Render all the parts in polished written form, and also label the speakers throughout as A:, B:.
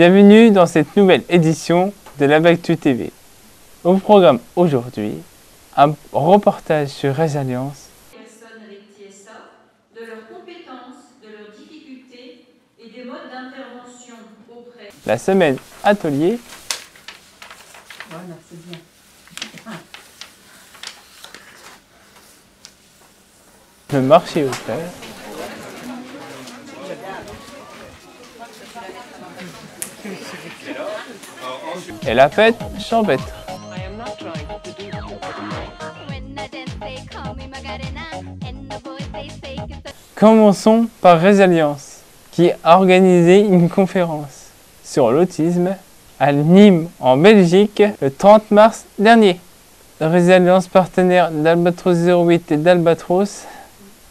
A: Bienvenue dans cette nouvelle édition de Labactu TV. Au programme aujourd'hui, un reportage sur Résilience.
B: Personnes avec TSA, de leurs compétences, de leurs difficultés et des modes d'intervention auprès.
A: La semaine atelier.
C: Voilà, c'est bien.
A: Le marché aux fleurs. Et la fête champêtre. Commençons par Résilience, qui a organisé une conférence sur l'autisme à Nîmes, en Belgique, le 30 mars dernier. Résilience, partenaire d'Albatros 08 et d'Albatros,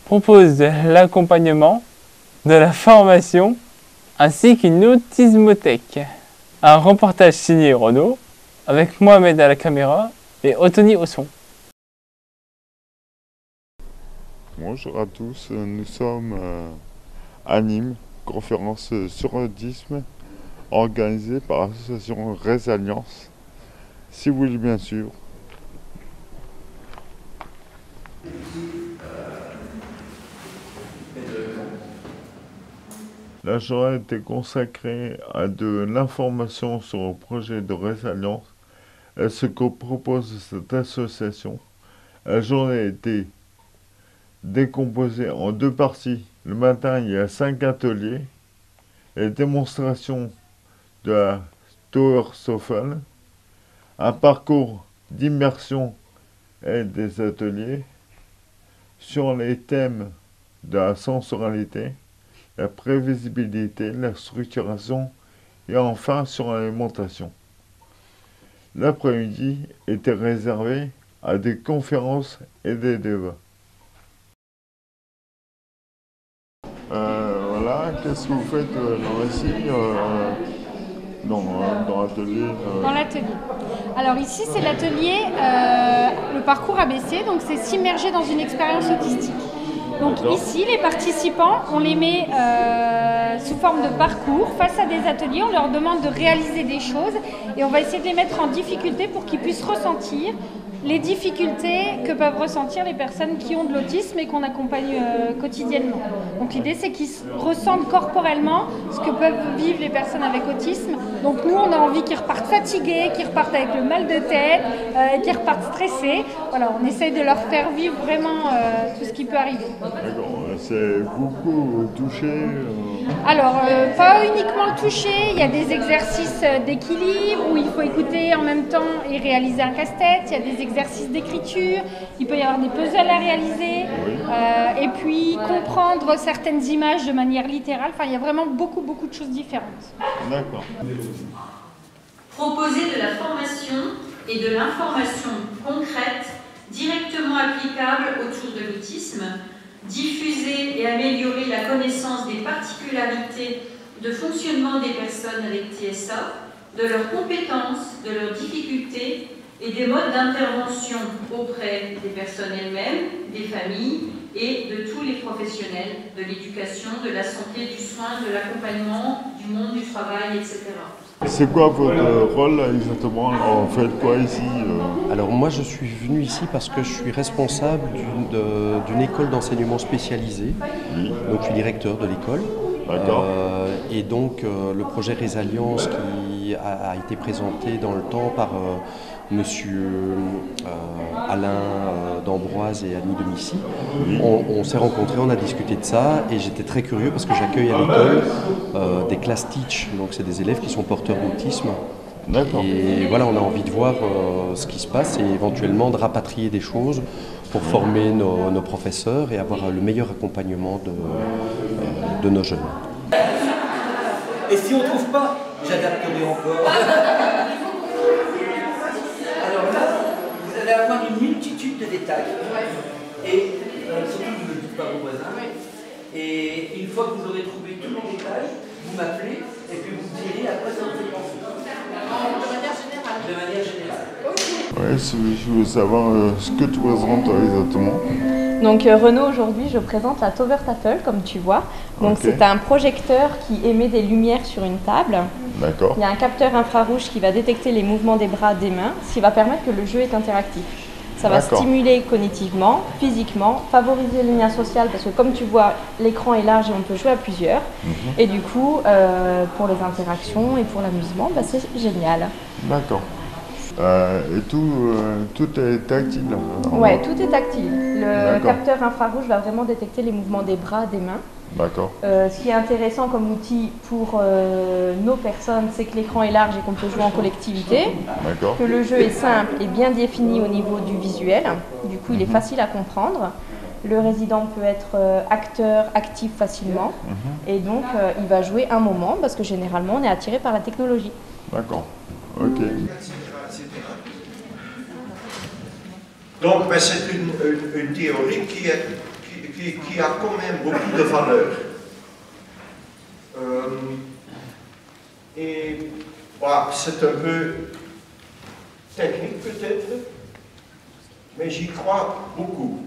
A: propose de l'accompagnement, de la formation, ainsi qu'une autismothèque. Un reportage signé Renaud, avec Mohamed à la caméra et Otoni au son.
D: Bonjour à tous, nous sommes à Nîmes, conférence sur l'autisme organisée par l'association Résilience, si vous voulez bien sûr. La journée était consacrée à de l'information sur le projet de Résilience et ce que propose cette association. La journée était décomposée en deux parties. Le matin, il y a 5 ateliers, les démonstrations de la Tower-Soffel, un parcours d'immersion et des ateliers sur les thèmes de la sensorialité, la prévisibilité, la structuration et enfin sur l'alimentation. L'après-midi était réservé à des conférences et des débats. Voilà, qu'est-ce que vous faites ici dans l'atelier
E: Dans l'atelier. Alors ici c'est l'atelier, le parcours ABC, donc c'est s'immerger dans une expérience autistique. Donc ici les participants, on les met sous forme de parcours face à des ateliers, on leur demande de réaliser des choses et on va essayer de les mettre en difficulté pour qu'ils puissent ressentir les difficultés que peuvent ressentir les personnes qui ont de l'autisme et qu'on accompagne quotidiennement. Donc l'idée c'est qu'ils ressentent corporellement ce que peuvent vivre les personnes avec autisme. Donc nous on a envie qu'ils repartent fatigués, qu'ils repartent avec le mal de tête, qu'ils repartent stressés. Voilà, on essaye de leur faire vivre vraiment tout ce qui peut arriver.
D: D'accord, c'est beaucoup touché
E: Alors, pas uniquement le toucher, il y a des exercices d'équilibre où il faut écouter en même temps et réaliser un casse-tête, il y a des exercices d'écriture, il peut y avoir des puzzles à réaliser, et puis comprendre certaines images de manière littérale, enfin il y a vraiment beaucoup de choses différentes.
D: D'accord.
B: Proposer de la formation et de l'information concrète directement applicable autour de l'autisme, diffuser et améliorer la connaissance des particularités de fonctionnement des personnes avec TSA, de leurs compétences, de leurs difficultés et des modes d'intervention auprès des personnes elles-mêmes, des familles et de tous les professionnels de l'éducation, de la santé, du soin, de l'accompagnement, du monde du travail, etc.
D: C'est quoi votre rôle exactement? En fait quoi ici
F: Alors moi je suis venu ici parce que je suis responsable d'une école d'enseignement spécialisée, donc je suis directeur de l'école. Et donc le projet Résilience qui a été présenté dans le temps par monsieur Alain d'Ambroise et Annie de Missy. On s'est rencontrés, on a discuté de ça et j'étais très curieux parce que j'accueille à l'école des class teach, donc c'est des élèves qui sont porteurs d'autisme. Et voilà, on a envie de voir ce qui se passe et éventuellement de rapatrier des choses pour former nos professeurs et avoir le meilleur accompagnement de nos jeunes.
G: Et si on ne trouve pas, j'adapterai encore. Alors là, vous allez avoir une multitude de détails. Et surtout, vous ne le dites pas aux voisins. Et une fois que vous aurez trouvé tous les détails, vous m'appelez et puis vous me direz après ça vous fait penser. De manière générale. De manière générale.
D: Ouais, je veux savoir ce que tu présentes exactement.
H: Donc Renaud, aujourd'hui, je présente la Tovertafel, comme tu vois. Donc c'est un projecteur qui émet des lumières sur une table.
D: D'accord.
H: Il y a un capteur infrarouge qui va détecter les mouvements des bras, des mains, ce qui va permettre que le jeu est interactif. Ça va stimuler cognitivement, physiquement, favoriser le lien social, parce que comme tu vois, l'écran est large et on peut jouer à plusieurs. Et du coup, pour les interactions et pour l'amusement, bah, c'est génial.
D: D'accord. Et tout est tactile.
H: Ouais, tout est tactile. Le capteur infrarouge va vraiment détecter les mouvements des bras, des mains.
D: D'accord.
H: Ce qui est intéressant comme outil pour nos personnes, c'est que l'écran est large et qu'on peut jouer en collectivité.
D: D'accord.
H: Que le jeu est simple et bien défini au niveau du visuel. Du coup, il est facile à comprendre. Le résident peut être acteur, actif facilement. Et donc, il va jouer un moment parce que généralement, on est attiré par la technologie.
D: D'accord. Ok.
I: Donc, ben, c'est une théorie qui a quand même beaucoup de valeur. Et bah, c'est un peu technique peut-être, mais j'y crois beaucoup.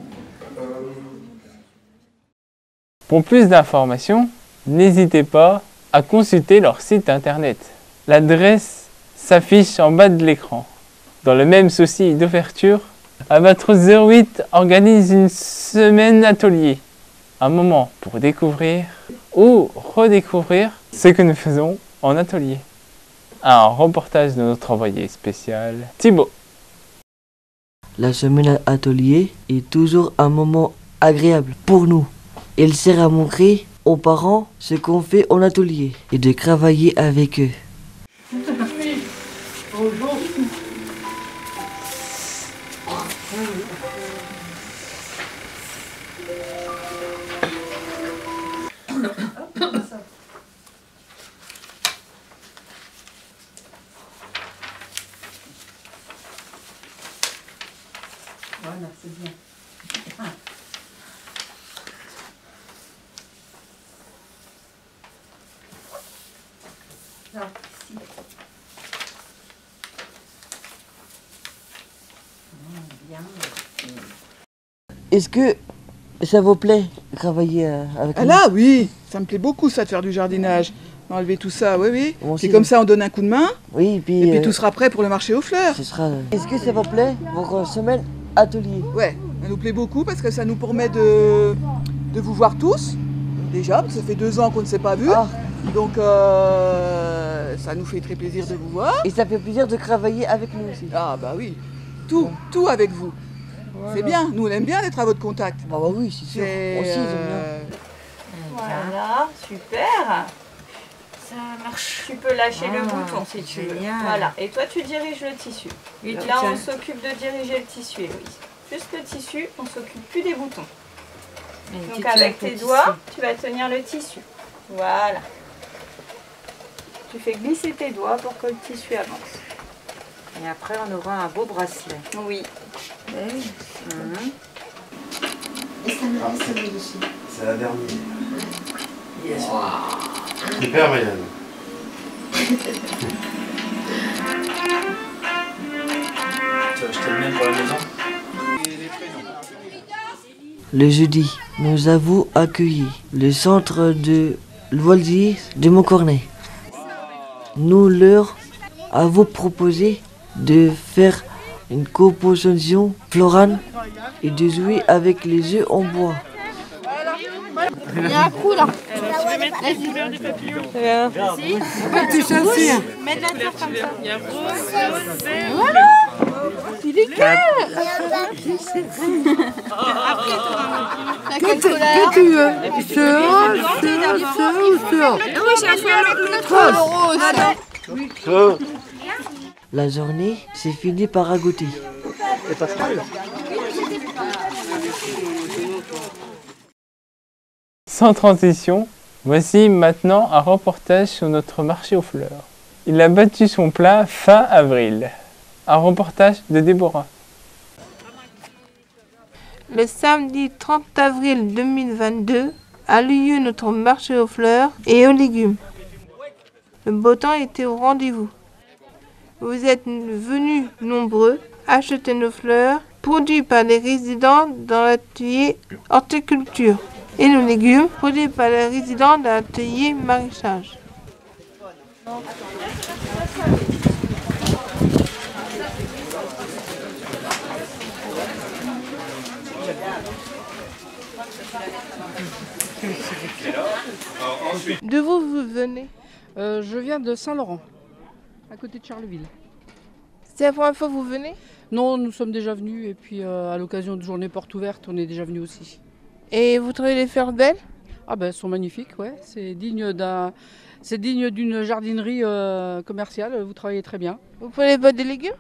A: Pour plus d'informations, n'hésitez pas à consulter leur site internet. L'adresse s'affiche en bas de l'écran. Dans le même souci d'ouverture, Albatros 08 organise une semaine atelier. Un moment pour découvrir ou redécouvrir ce que nous faisons en atelier. Un reportage de notre envoyé spécial, Thibaut.
J: La semaine atelier est toujours un moment agréable pour nous. Elle sert à montrer aux parents ce qu'on fait en atelier et de travailler avec eux.
C: Bonjour. Voilà, c'est bien. Ah. Là, ici. Bien.
J: Est-ce que ça vous plaît travailler avec nous?
K: Là, oui, ça me plaît beaucoup ça de faire du jardinage. Enlever tout ça, oui, oui.
J: Bon,
K: Et comme ça, on donne un coup de main.
J: Oui,
K: et puis tout sera prêt pour le marché aux fleurs.
J: Est-ce que ça vous plaît, votre semaine atelier?
K: Ouais, ça nous plaît beaucoup parce que ça nous permet de vous voir tous. Déjà, ça fait 2 ans qu'on ne s'est pas vus. Donc, ça nous fait très plaisir de vous voir.
J: Et ça fait plaisir de travailler avec nous aussi.
K: Ah, bah oui. Tout avec vous. Voilà. C'est bien, nous on aime bien d'être à votre contact.
J: Bah oui, c'est sûr. Aussi, ils aiment bien.
H: Voilà, super. Ça marche. Tu peux lâcher le bouton si tu veux. Voilà. Et toi, tu diriges le tissu. Là, on s'occupe de diriger le tissu, Héloïse. Juste le tissu, on s'occupe plus des boutons. Donc avec tes doigts, tu vas tenir le tissu. Voilà. Tu fais glisser tes doigts pour que le tissu avance.
C: Et après, on aura un beau bracelet.
H: Oui.
C: Et ça me met dessus.
F: C'est la dernière.
C: Yes.
F: Super, Marianne.
G: Tu vas acheter le même pour la maison?
J: Le jeudi, nous avons accueilli le centre de loisirs de Montcornet. Nous leur avons proposé de faire une composition florale et de jouer avec les jeux en bois.
E: Il y a un coup là.
H: Merci.
E: Mets de la terre comme ça.
H: Voilà.
E: Il est quel? Après, tu auras quelle couleur?
K: Que tu veux?
E: Oui, j'ai fait le rose.
J: La journée s'est finie par ragoter.
A: Sans transition, voici maintenant un reportage sur notre marché aux fleurs. Il a battu son plein fin avril. Un reportage de Déborah.
L: Le samedi 30 avril 2022 a lieu notre marché aux fleurs et aux légumes. Le beau temps était au rendez-vous. Vous êtes venus nombreux acheter nos fleurs produit par les résidents dans l'atelier horticulture. Et le légume, produit par les résidents dans l'atelier maraîchage. D'où vous venez?
M: Je viens de Saint-Laurent, à côté de Charleville.
L: C'est la première fois que vous venez?
M: Non, nous sommes déjà venus et puis à l'occasion de journée porte ouverte, on est déjà venus aussi.
L: Et vous trouvez les fleurs belles?
M: Ah ben, elles sont magnifiques, ouais. C'est digne d'une jardinerie commerciale. Vous travaillez très bien.
L: Vous prenez pas des légumes?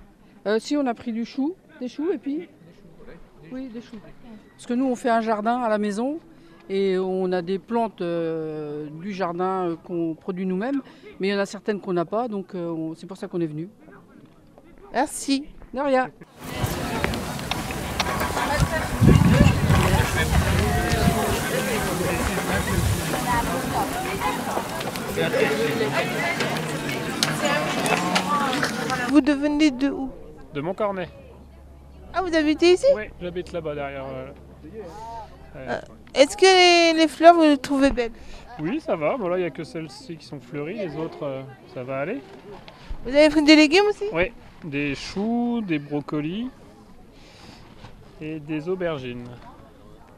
M: Si, on a pris des choux et puis oui, des choux. Parce que nous, on fait un jardin à la maison et on a des plantes du jardin qu'on produit nous-mêmes, mais il y en a certaines qu'on n'a pas, donc c'est pour ça qu'on est venu.
L: Merci.
M: De rien.
L: Vous devenez de où?
N: De Montcornet.
L: Ah, vous habitez ici?
N: Oui, j'habite là-bas derrière.
L: Est-ce que les fleurs, vous les trouvez belles?
N: Oui, ça va. Voilà, il n'y a que celles-ci qui sont fleuries, les autres, ça va aller.
L: Vous avez pris des légumes aussi?
N: Oui, des choux, des brocolis et des aubergines.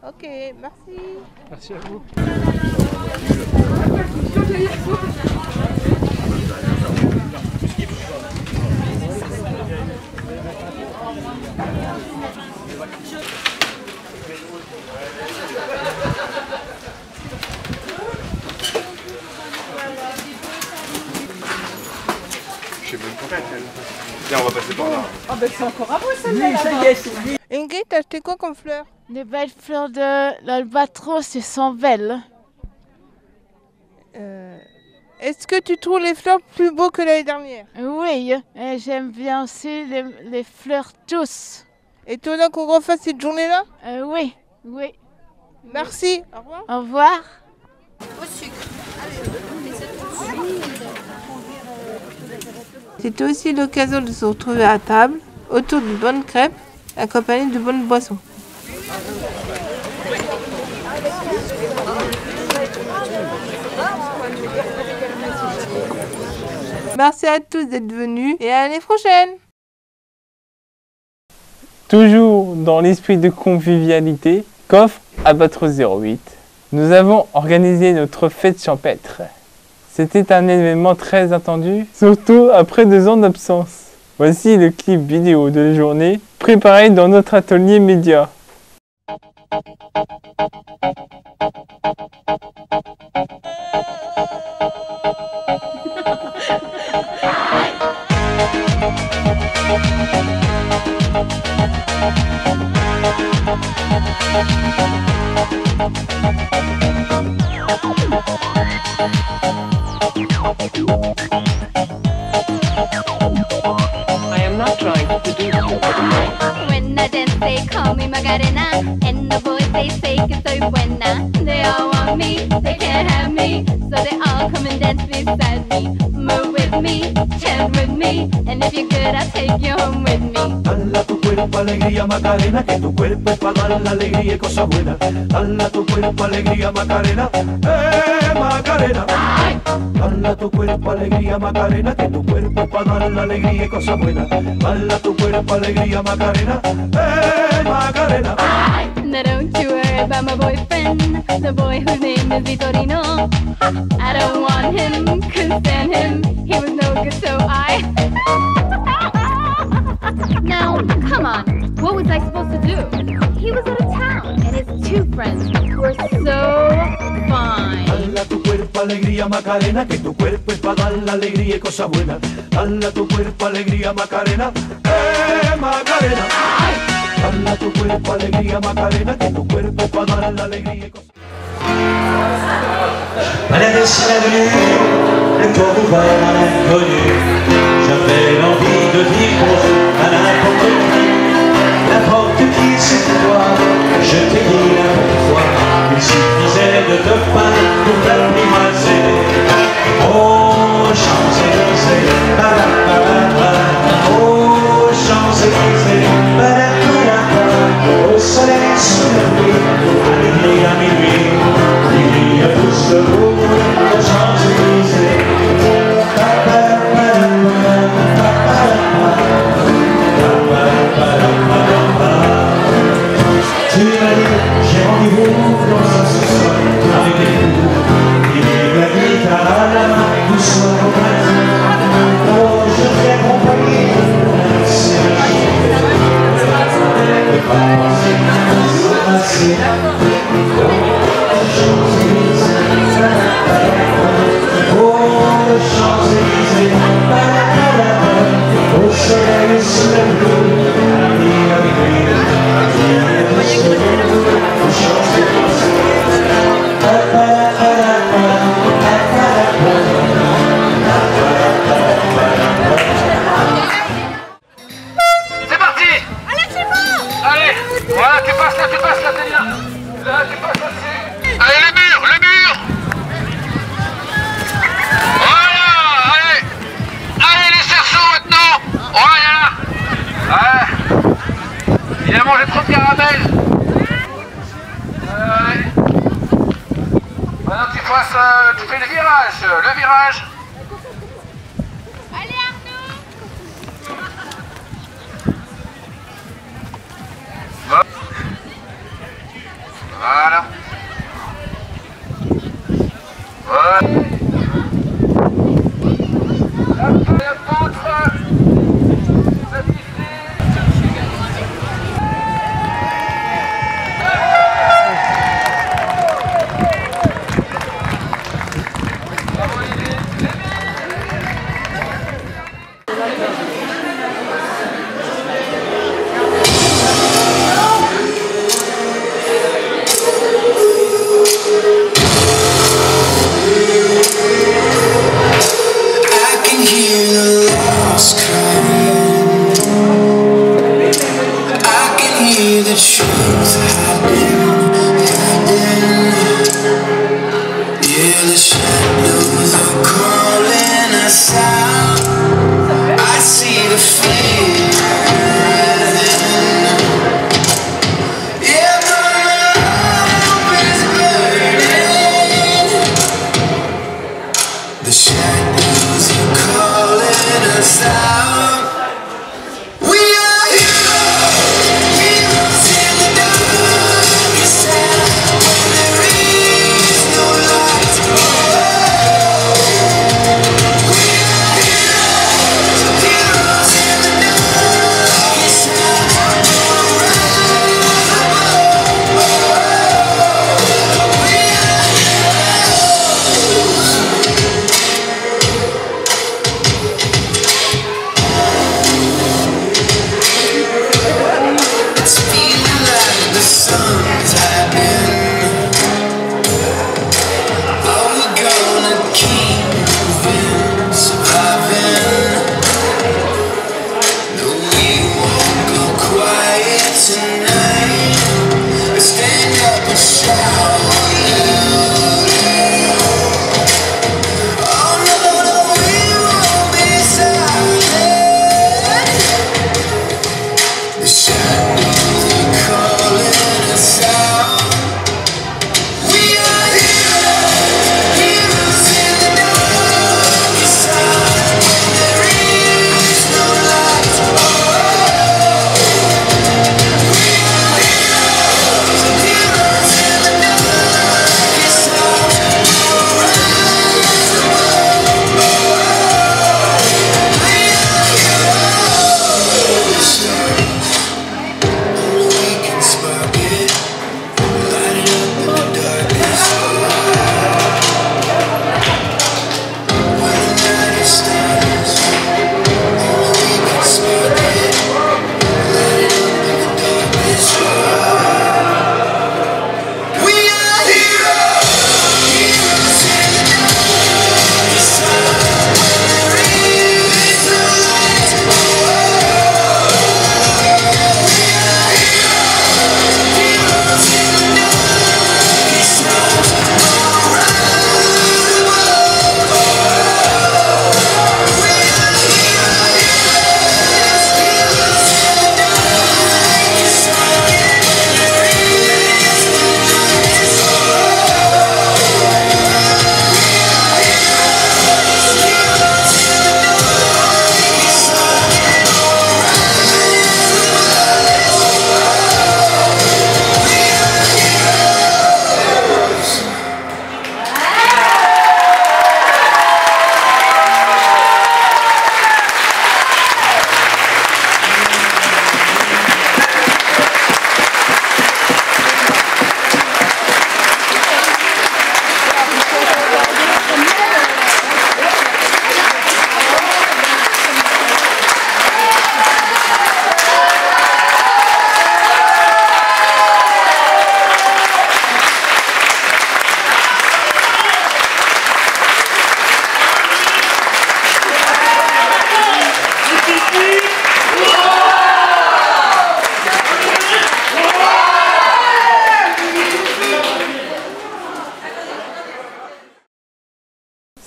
L: Ok, merci.
N: Merci à vous.
O: Je sais même pas. Tiens, on va passer par là.
K: Ah ben c'est encore à vous celle-là. Oui, ça y est, c'est lui.
L: Ingrid, t'as acheté quoi comme fleurs?
P: Les belles fleurs de l'albatros, elles sont belles.
L: Est-ce que tu trouves les fleurs plus beaux que l'année dernière?
P: Oui, et j'aime bien aussi les fleurs tous.
L: Et tu veux qu'on refasse cette journée-là?
P: Oui, oui.
L: Merci, au revoir.
P: Au revoir.
C: Au sucre.
L: C'est aussi l'occasion de se retrouver à table, autour de bonnes crêpes, accompagnées de bonnes boissons. Merci à tous d'être venus et à l'année prochaine.
A: Toujours dans l'esprit de convivialité qu'offre Albatros 08, nous avons organisé notre fête champêtre. C'était un événement très attendu, surtout après 2 ans d'absence. Voici le clip vidéo de la journée, préparé dans notre atelier média.
Q: I am not trying to do
R: When I dance, they call me Macarena, and the boys they say que soy buena. They all want me, they can't have me, so they all come and dance beside me. Move with me, chant with me, and if you're good, I'll take you home with me.
S: Dala tu cuerpo alegría Macarena, que tu cuerpo es para dar la alegría y cosas buenas. Dala tu cuerpo alegría Macarena, Macarena. Dala tu cuerpo alegría Macarena, que tu cuerpo es para dar la alegría y cosas buenas. Dala tu cuerpo alegría Macarena, Macarena.
R: Now don't you worry about my boyfriend, the boy whose name is Vitorino. I don't want him, couldn't stand him, he was no good, so I... Now, come on, what was I supposed to do? He was out of town, and his 2 friends were so fine.
S: Dala tu cuerpo alegría Macarena, que tu cuerpo es para dar la alegría y cosas buenas. Dala tu cuerpo alegría Macarena, Macarena. Dala tu cuerpo alegría Macarena, que tu cuerpo es para dar la alegría y cosas
T: Madame c'est l'avenue, le corps ouvert à l'inconnu. J'avais l'envie de dire bonjour à n'importe qui. N'importe qui c'était toi, je t'ai dit n'importe quoi. Il suffisait de te peindre pour t'apprivoiser. Oh Champs-Élysées, oh Champs-Élysées,
S: C'est parti! Allez, c'est bon! Allez, voilà, tu passes là, t'es bien. Là, tu passes là-dessus. Allez, le mur! Voilà, allez! Allez, les cerceaux maintenant! Voilà, là! Ouais. Il a mangé trop de caramel! Allez. Maintenant, tu fais le virage! Voilà. Voilà. La poutre.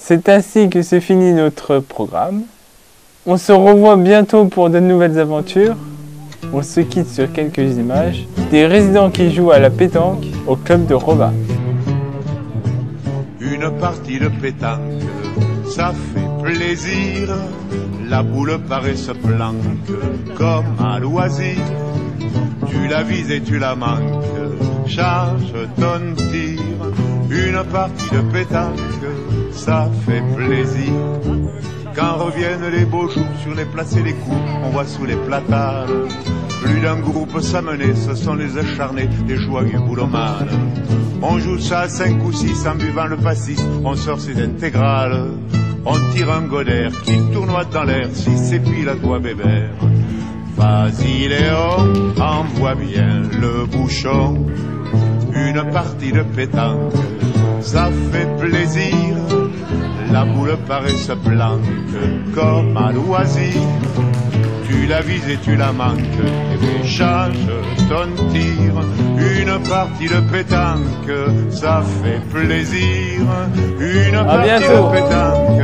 A: C'est ainsi que se finit notre programme. On se revoit bientôt pour de nouvelles aventures. On se quitte sur quelques images des résidents qui jouent à la pétanque au club de Robin.
Q: Une partie de pétanque, ça fait plaisir. La boule paraît se planque comme un loisir. Tu la vises et tu la manques, charge ton tir. Une partie de pétanque, ça fait plaisir. Quand reviennent les beaux jours sur les places et les coups, on voit sous les platanes plus d'un groupe s'amener, ce sont les acharnés, les joyeux boulomanes. On joue ça à 5 ou 6 en buvant le pastis, on sort ses intégrales. On tire un godère qui tournoie dans l'air, si c'est pile à toi bébert. Vas-y Léon, envoie bien le bouchon. Une partie de pétanque, ça fait plaisir. La boule paraît se planque comme un loisir. Tu la vises et tu la manques, et puis change ton tir. Une partie de pétanque, ça fait plaisir. Une partie de pétanque.